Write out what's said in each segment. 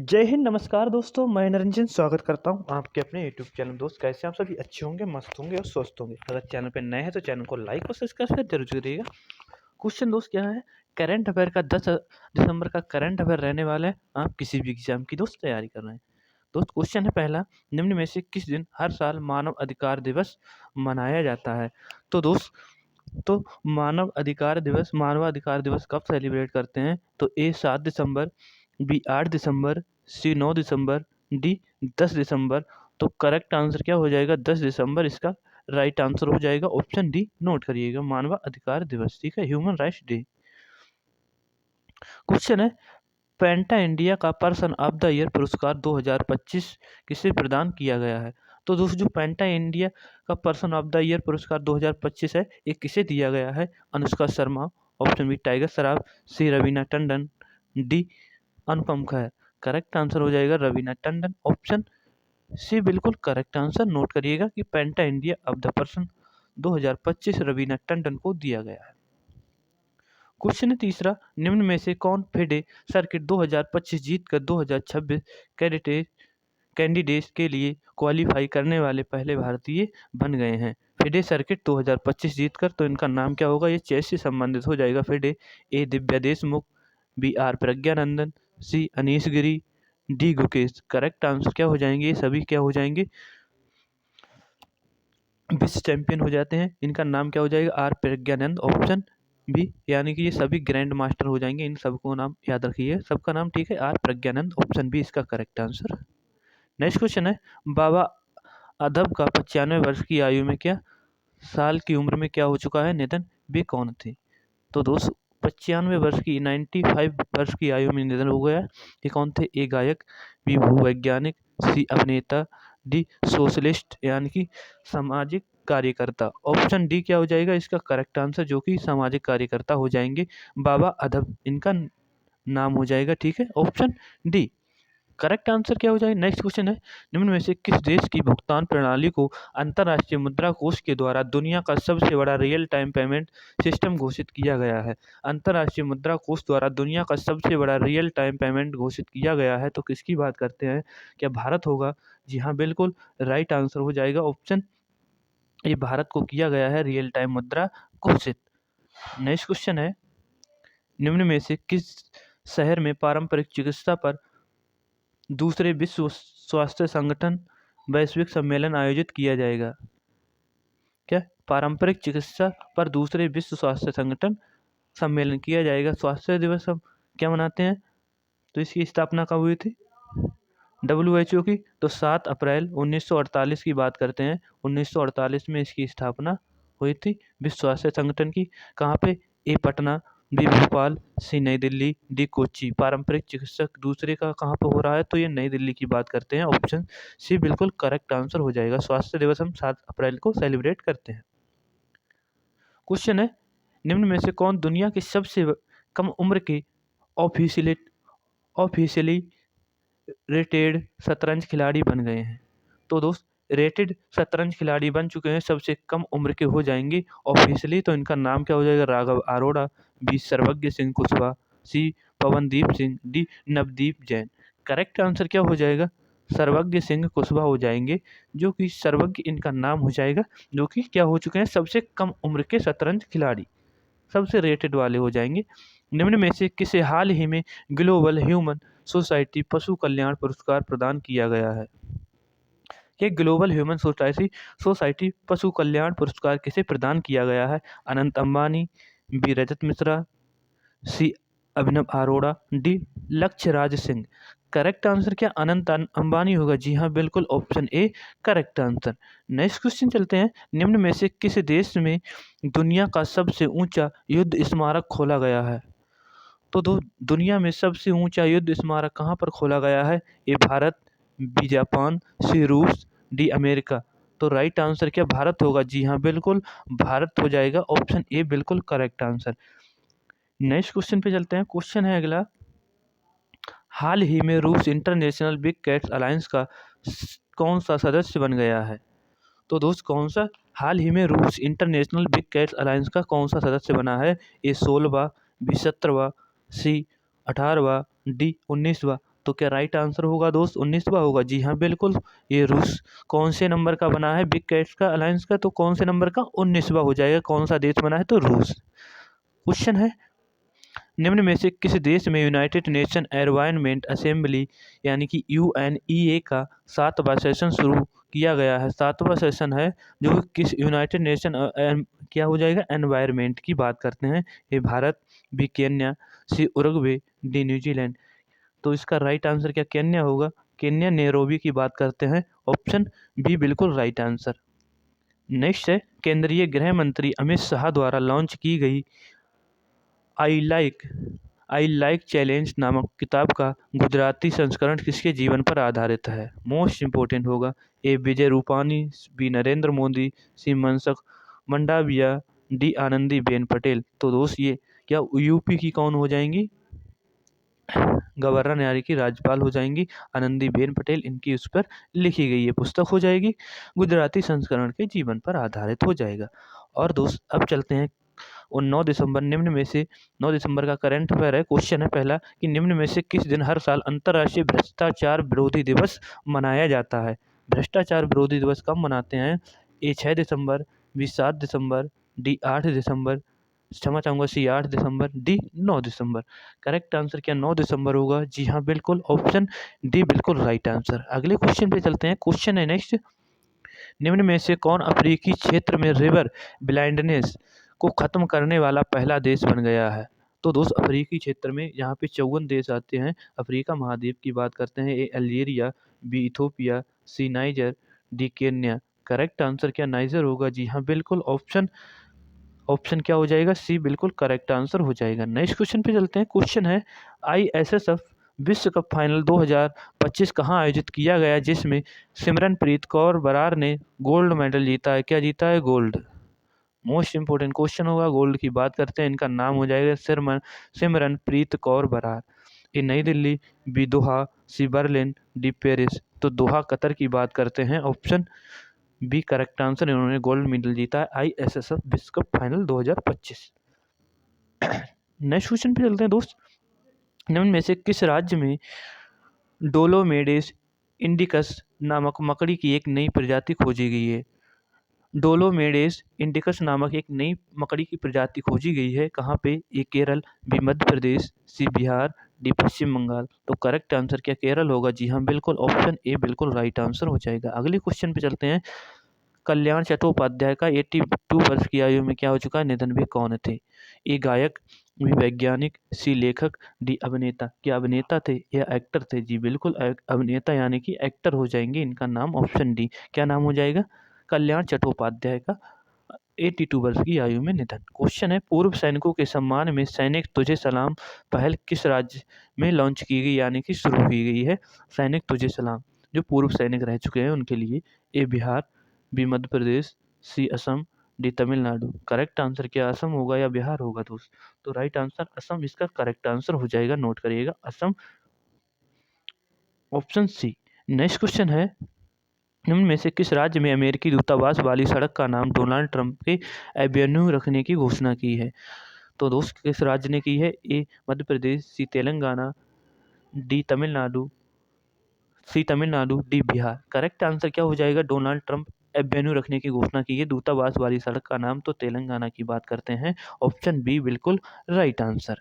जय हिंद, नमस्कार दोस्तों। मैं निरंजन स्वागत करता हूं आपके अपने यूट्यूब चैनल। दोस्त कैसे हैं आप सभी? अच्छे होंगे, मस्त होंगे और स्वस्थ होंगे। अगर चैनल पे नए हैं तो चैनल को लाइक और सब्सक्राइब जरूर करिएगा। क्वेश्चन दोस्त क्या है? करंट अफेयर का 10 दिसंबर का करंट अफेयर रहने वाला है। आप किसी भी एग्जाम की दोस्त तैयारी कर रहे हैं। दोस्त क्वेश्चन है पहला, निम्न में से किस दिन हर साल मानव अधिकार दिवस मनाया जाता है? तो दोस्त तो मानवाधिकार दिवस कब सेलिब्रेट करते हैं? तो ए 7 दिसंबर, बी 8 दिसंबर, सी 9 दिसंबर, डी 10 दिसंबर। तो करेक्ट आंसर क्या हो जाएगा? 10 दिसंबर इसका राइट आंसर हो जाएगा। ऑप्शन डी नोट करिएगा, मानवाधिकार दिवस। ठीक है, ह्यूमन राइट्स डे। क्वेश्चन है, पेंटा इंडिया का पर्सन ऑफ द ईयर पुरस्कार 2025 किसे प्रदान किया गया है? तो दोस्तों जो पेंटा इंडिया का पर्सन ऑफ द ईयर पुरस्कार 2025 है, ये किसे दिया गया है? Anushka Sharma, option B Tiger Shroff, C Raveena Tandon, D Anupam Kher. Correct answer हो जाएगा रवीना टंडन, ऑप्शन सी बिल्कुल करेक्ट आंसर। नोट करिएगा कि PETA India of the person 2025 Raveena Tandon को दिया गया है। क्वेश्चन है तीसरा, निम्न में से कौन फिडे सर्किट 2025 जीतकर 2026 कैंडिडेट के लिए क्वालिफाई करने वाले पहले भारतीय बन गए हैं? फिडे सर्किट 2025 जीतकर, तो इनका नाम क्या होगा? ये चेस से संबंधित हो जाएगा। FIDE, A Divya Deshmukh, B R Praggnanandhaa, C Anish Giri, D Gukesh. Correct answer क्या हो जाएंगे? ये सभी क्या हो जाएंगे? विश्व चैंपियन हो जाते हैं। इनका नाम क्या हो जाएगा? आर प्रज्ञानंद, ऑप्शन बी, यानी कि ये सभी ग्रैंड मास्टर हो जाएंगे। इन सबको नाम याद रखिए, सबका नाम। ठीक है, आर प्रज्ञानंद, ऑप्शन बी इसका करेक्ट आंसर। नेक्स्ट क्वेश्चन है, बाबा अदब का 95 वर्ष की आयु में क्या साल की उम्र में क्या हो चुका है निधन? वे कौन थे? तो दोस्त 95 वर्ष की 95 वर्ष की आयु में निधन हो गया। ये कौन थे? ए गायक, बी भूवैज्ञानिक, सी अभिनेता, डी सोशलिस्ट यानी कि सामाजिक कार्यकर्ता। ऑप्शन डी क्या हो जाएगा इसका करेक्ट आंसर, जो कि सामाजिक कार्यकर्ता हो जाएंगे। बाबा अदब इनका नाम हो जाएगा। ठीक है, ऑप्शन डी करेक्ट आंसर क्या हो जाएगा। नेक्स्ट क्वेश्चन है, निम्न में से किस देश की भुगतान प्रणाली को अंतर्राष्ट्रीय मुद्रा कोष के द्वारा दुनिया का सबसे बड़ा रियल टाइम पेमेंट सिस्टम घोषित किया गया है? अंतर्राष्ट्रीय मुद्रा कोष द्वारा दुनिया का सबसे बड़ा रियल टाइम पेमेंट घोषित किया गया है, तो किसकी बात करते हैं? क्या भारत होगा? जी हाँ, बिल्कुल राइट आंसर हो जाएगा ऑप्शन ये, भारत को किया गया है रियल टाइम मुद्रा घोषित। नेक्स्ट क्वेश्चन है, निम्न में से किस शहर में पारंपरिक चिकित्सा पर दूसरे विश्व स्वास्थ्य संगठन वैश्विक सम्मेलन आयोजित किया जाएगा? क्या पारंपरिक चिकित्सा पर दूसरे विश्व स्वास्थ्य संगठन सम्मेलन किया जाएगा? स्वास्थ्य दिवस हम क्या मनाते हैं, तो इसकी स्थापना कब हुई थी? WHO की, तो 7 अप्रैल 1948 की बात करते हैं। 1948 में इसकी स्थापना हुई थी विश्व स्वास्थ्य संगठन की। कहाँ पे? ए पटना, बी भोपाल, सी नई दिल्ली, डी कोच्चि। पारंपरिक चिकित्सक दूसरे का कहाँ पे हो रहा है? तो ये नई दिल्ली की बात करते हैं। ऑप्शन सी बिल्कुल करेक्ट आंसर हो जाएगा। स्वास्थ्य दिवस हम 7 अप्रैल को सेलिब्रेट करते हैं। क्वेश्चन है, निम्न में से कौन दुनिया के सबसे कम उम्र के ऑफिशियली रेटेड शतरंज खिलाड़ी बन गए हैं? तो दोस्त रेटेड शतरंज खिलाड़ी बन चुके हैं, सबसे कम उम्र के हो जाएंगे ऑफिशियली। तो इनका नाम क्या हो जाएगा? Raghav Arora, B Sarvagya Singh Kushwaha, C Pawandeep Singh, D Navdeep Jain. Correct answer क्या हो जाएगा? सर्वज्ञ सिंह कुशवाहा हो जाएंगे, जो कि सर्वज्ञ इनका नाम हो जाएगा, जो कि क्या हो चुके हैं? सबसे कम उम्र के शतरंज खिलाड़ी, सबसे रेटेड वाले हो जाएंगे। निम्न में से किसे हाल ही में ग्लोबल ह्यूमन सोसाइटी पशु कल्याण पुरस्कार प्रदान किया गया है? ये ग्लोबल ह्यूमन सोसाइटी पशु कल्याण पुरस्कार किसे प्रदान किया गया है? अनंत अंबानी, बी रजत मिश्रा, सी अभिनव अरोड़ा, डी लक्ष्य राज सिंह। करेक्ट आंसर क्या अनंत अंबानी होगा? जी हाँ, बिल्कुल option A correct answer. Next question चलते हैं, निम्न में से किस देश में दुनिया का सबसे ऊंचा युद्ध स्मारक खोला गया है? तो दुनिया में सबसे ऊंचा युद्ध स्मारक कहाँ पर खोला गया है? ए भारत, बी जापान, सी रूस, डी अमेरिका। तो राइट आंसर क्या भारत होगा? जी हाँ, बिल्कुल भारत हो जाएगा। ऑप्शन ए बिल्कुल करेक्ट आंसर। नेक्स्ट क्वेश्चन पे चलते हैं। क्वेश्चन है अगला, हाल ही में रूस इंटरनेशनल बिग कैट्स अलायंस का कौन सा सदस्य बन गया है? तो दोस्त कौन सा हाल ही में रूस इंटरनेशनल बिग कैट्स अलायंस का कौन सा सदस्य बना है? ए 16वां, बी 17वां, सी 18वां, डी 19वां। तो क्या राइट आंसर होगा दोस्त 19वां होगा? जी हाँ बिल्कुल। ये रूस कौन से नंबर का बना है बिग कैट्स का अलायंस का? तो कौन से नंबर का? 19वां हो जाएगा। कौन सा देश बना है? तो रूस। क्वेश्चन है, निम्न में से किस देश में यूनाइटेड नेशन एनवायरनमेंट असेंबली यानी कि UNEA का 7वां सेशन शुरू किया गया है? 7वां सेशन है जो किस यूनाइटेड नेशन क्या हो जाएगा? एनवायरनमेंट की बात करते हैं। ए भारत, बी केन्या, सी उरुग्वे, डी न्यूजीलैंड। तो इसका राइट आंसर क्या केन्या होगा? केन्या नैरोबी की बात करते हैं। ऑप्शन बी बिल्कुल राइट आंसर। नेक्स्ट है, केंद्रीय गृह मंत्री अमित शाह द्वारा लॉन्च की गई I like I like challenge नामक किताब का गुजराती संस्करण किसके जीवन पर आधारित है? मोस्ट इम्पोर्टेंट होगा। ए विजय रूपानी, बी नरेंद्र मोदी, सी मनसुख मंडाविया, डी आनंदीबेन पटेल। तो दोस्त ये क्या यूपी की कौन हो जाएंगी? गवर्नर यानी कि राज्यपाल हो जाएंगी आनंदीबेन पटेल। इनकी उस पर लिखी गई ये पुस्तक हो जाएगी, गुजराती संस्करण के जीवन पर आधारित हो जाएगा। और दोस्त अब चलते हैं और 9 दिसंबर निम्न में से 9 दिसंबर का करंट अफेयर है। क्वेश्चन है पहला कि निम्न में से किस दिन हर साल अंतर्राष्ट्रीय भ्रष्टाचार विरोधी दिवस मनाया जाता है? भ्रष्टाचार विरोधी दिवस कब मनाते हैं? ए 6 दिसंबर, बी 7 दिसंबर, डी 8 दिसंबर, क्षमा चाहूँगा सी 8 दिसंबर, डी 9 दिसंबर। करेक्ट आंसर क्या 9 दिसंबर होगा? जी हाँ बिल्कुल, ऑप्शन डी बिल्कुल राइट आंसर। अगले क्वेश्चन पे चलते हैं। क्वेश्चन है नेक्स्ट, निम्न में से कौन अफ्रीकी क्षेत्र में रिवर ब्लाइंडनेस को खत्म करने वाला पहला देश बन गया है? तो दोस्त अफ्रीकी क्षेत्र में यहाँ पे 54 देश आते हैं। अफ्रीका महाद्वीप की बात करते हैं। A Algeria, B Ethiopia, C Niger, D Kenya. Correct answer क्या नाइजर होगा? जी हाँ बिल्कुल, ऑप्शन ऑप्शन क्या हो जाएगा? सी बिल्कुल करेक्ट आंसर हो जाएगा। नेक्स्ट क्वेश्चन पे चलते हैं। क्वेश्चन है, ISSF विश्व कप फाइनल 2025 कहाँ आयोजित किया गया जिसमें सिमरनप्रीत कौर बरार ने गोल्ड मेडल जीता है? क्या जीता है? गोल्ड। मोस्ट इंपोर्टेंट क्वेश्चन होगा, गोल्ड की बात करते हैं। इनका नाम हो जाएगा Simranpreet Kaur Brar. A New Delhi, B Doha, C Berlin, D Paris. तो दोहा कतर की बात करते हैं। Option B correct answer. इन्होंने गोल्ड मेडल जीता है ISSF विश्व कप फाइनल 2025। नेक्स्ट क्वेश्चन पे चलते हैं दोस्त। निम्न में से किस राज्य में डोलोमेडेस इंडिकस नामक मकड़ी की एक नई प्रजाति खोजी गई है? डोलोमेडेस इंडिकस नामक एक नई मकड़ी की प्रजाति खोजी गई है। कहाँ पे? ये केरल, बी मध्य प्रदेश, सी बिहार, डी पश्चिम बंगाल। तो करेक्ट आंसर क्या केरल होगा? जी हाँ बिल्कुल, ऑप्शन ए बिल्कुल राइट आंसर हो जाएगा। अगले क्वेश्चन पे चलते हैं। कल्याण चट्टोपाध्याय का 82 वर्ष की आयु में क्या हो चुका है? निधन। वे कौन थे? ए गायक, बी वैज्ञानिक, सी लेखक, डी अभिनेता। क्या अभिनेता थे या एक्टर थे? जी बिल्कुल अभिनेता यानी कि एक्टर हो जाएंगे। इनका नाम ऑप्शन डी क्या नाम हो जाएगा? कल्याण चट्टोपाध्याय का 82 वर्ष की आयु में निधन। क्वेश्चन है, पूर्व सैनिकों के सम्मान में सैनिक तुझे सलाम पहल किस राज्य में लॉन्च की गई यानी कि शुरू की गई है? सैनिक तुझे सलाम जो पूर्व सैनिक रह चुके हैं उनके लिए। A Bihar, B Madhya Pradesh, C Assam, D Tamil Nadu. Correct answer क्या असम होगा या बिहार होगा दोस्त? तो राइट आंसर असम इसका करेक्ट आंसर हो जाएगा। नोट करिएगा Assam, option C. Next question है, निम्न में से किस राज्य में अमेरिकी दूतावास वाली सड़क का नाम डोनाल्ड ट्रंप के एवेन्यू रखने की घोषणा की है? तो दोस्त किस राज्य ने की है? A Madhya Pradesh, C Telangana, D Tamil Nadu, D Bihar. Correct answer क्या हो जाएगा? डोनाल्ड ट्रंप एवेन्यू रखने की घोषणा की है। दूतावास वाली सड़क का नाम तो तेलंगाना की बात करते हैं। ऑप्शन बी बिल्कुल राइट आंसर।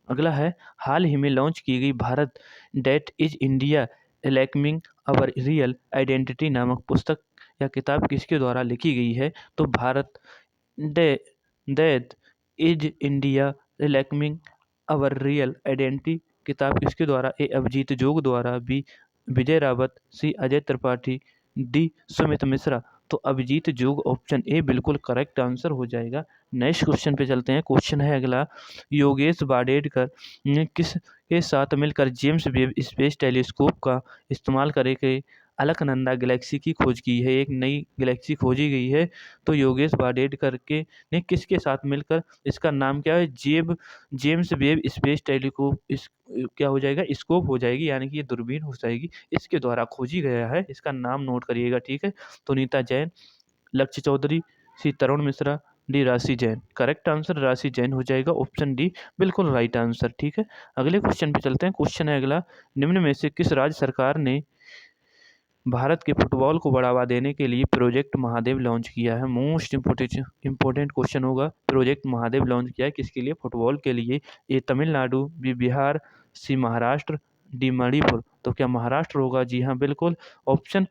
अगला है, हाल ही में लॉन्च की गई Bharat that is India reclaiming our real identity नामक पुस्तक या किताब किसके द्वारा लिखी गई है? तो Bharat that is India reclaiming our real identity किताब किसके द्वारा? ए अभिजीत जोग द्वारा, B Vijay Rawat, C Ajay Tripathi, D Sumit Mishra. तो अभिजीत जोग ऑप्शन ए बिल्कुल करेक्ट आंसर हो जाएगा। नेक्स्ट क्वेश्चन पे चलते हैं। क्वेश्चन है अगला, योगेश बाडेडकर ने किस के साथ मिलकर जेम्स वेब स्पेस टेलीस्कोप का इस्तेमाल करके अलकनंदा गैलेक्सी की खोज की है? एक नई गैलेक्सी खोजी गई है। तो योगेश बाडेडकर के ने किसके साथ मिलकर, इसका नाम क्या है? जेम्स वेब स्पेस टेलीस्कोप इस क्या हो जाएगा? स्कोप हो जाएगी यानी कि ये दूरबीन हो जाएगी। इसके द्वारा खोजी गया है। इसका नाम नोट करिएगा, ठीक है? तो नीता जैन, लक्ष्य चौधरी, सी तरुण मिश्रा, डी राशि जैन। करेक्ट आंसर राशि जैन हो जाएगा, ऑप्शन डी बिल्कुल राइट आंसर। ठीक है, अगले क्वेश्चन पे चलते हैं। क्वेश्चन है अगला, निम्न में से किस राज्य सरकार ने भारत के फुटबॉल को बढ़ावा देने के लिए प्रोजेक्ट महादेव लॉन्च किया है? मोस्ट इंपॉर्टेंट क्वेश्चन होगा। प्रोजेक्ट महादेव लॉन्च किया है किसके लिए? फुटबॉल के लिए। ए तमिलनाडु, बी बिहार, सी महाराष्ट्र, डी मणिपुर। तो क्या महाराष्ट्र होगा? जी हाँ बिल्कुल, ऑप्शन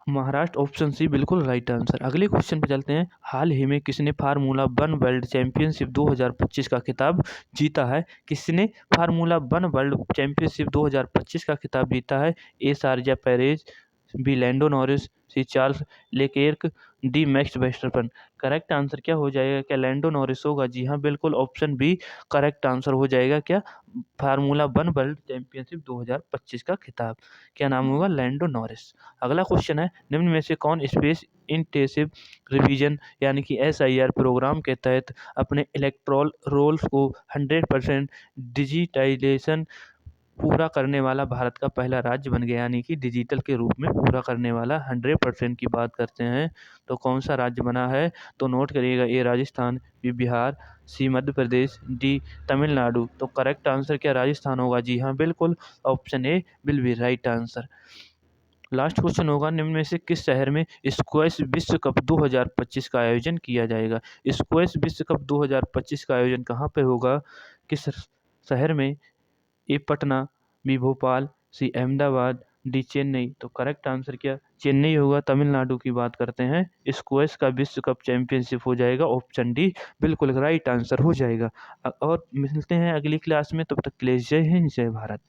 महाराष्ट्र, ऑप्शन सी बिल्कुल राइट आंसर। अगले क्वेश्चन पे चलते हैं। हाल ही में किसने फार्मूला वन वर्ल्ड चैंपियनशिप 2025 का खिताब जीता है? किसने फार्मूला वन वर्ल्ड चैंपियनशिप 2025 का खिताब जीता है? A Sergio Perez, B Lando Norris, C Charles Leclerc, D Max Verstappen. Correct answer क्या हो जाएगा? क्या लैंडो नॉरिस होगा? जी हाँ बिल्कुल, ऑप्शन बी करेक्ट आंसर हो जाएगा। क्या? फार्मूला वन वर्ल्ड चैंपियनशिप 2025 का खिताब क्या नाम होगा? Lando Norris. अगला क्वेश्चन है, निम्न में से कौन स्पेस इंटेंसिव रिवीजन यानी कि SIR प्रोग्राम के तहत अपने इलेक्ट्रॉल रोल्स को 100% डिजिटाइजेशन पूरा करने वाला भारत का पहला राज्य बन गया? यानी कि डिजिटल के रूप में पूरा करने वाला 100% की बात करते हैं तो कौन सा राज्य बना है? तो नोट करिएगा, ए राजस्थान, बी बिहार, सी मध्य प्रदेश, डी तमिलनाडु। तो करेक्ट आंसर क्या राजस्थान होगा? जी हाँ बिल्कुल, option A will be right answer. Last question होगा, निम्न में से किस शहर में स्क्वैश विश्व कप 2025 का आयोजन किया जाएगा? स्क्वैश विश्व कप 2025 का आयोजन कहाँ पे होगा? किस शहर में? ए पटना, बी भोपाल, सी अहमदाबाद, डी चेन्नई। तो करेक्ट आंसर क्या चेन्नई होगा, तमिलनाडु की बात करते हैं। स्क्वैश का विश्व कप चैंपियनशिप हो जाएगा, ऑप्शन डी बिल्कुल राइट आंसर हो जाएगा। और मिलते हैं अगली क्लास में, तब तक के लिए जय हिंद जय भारत।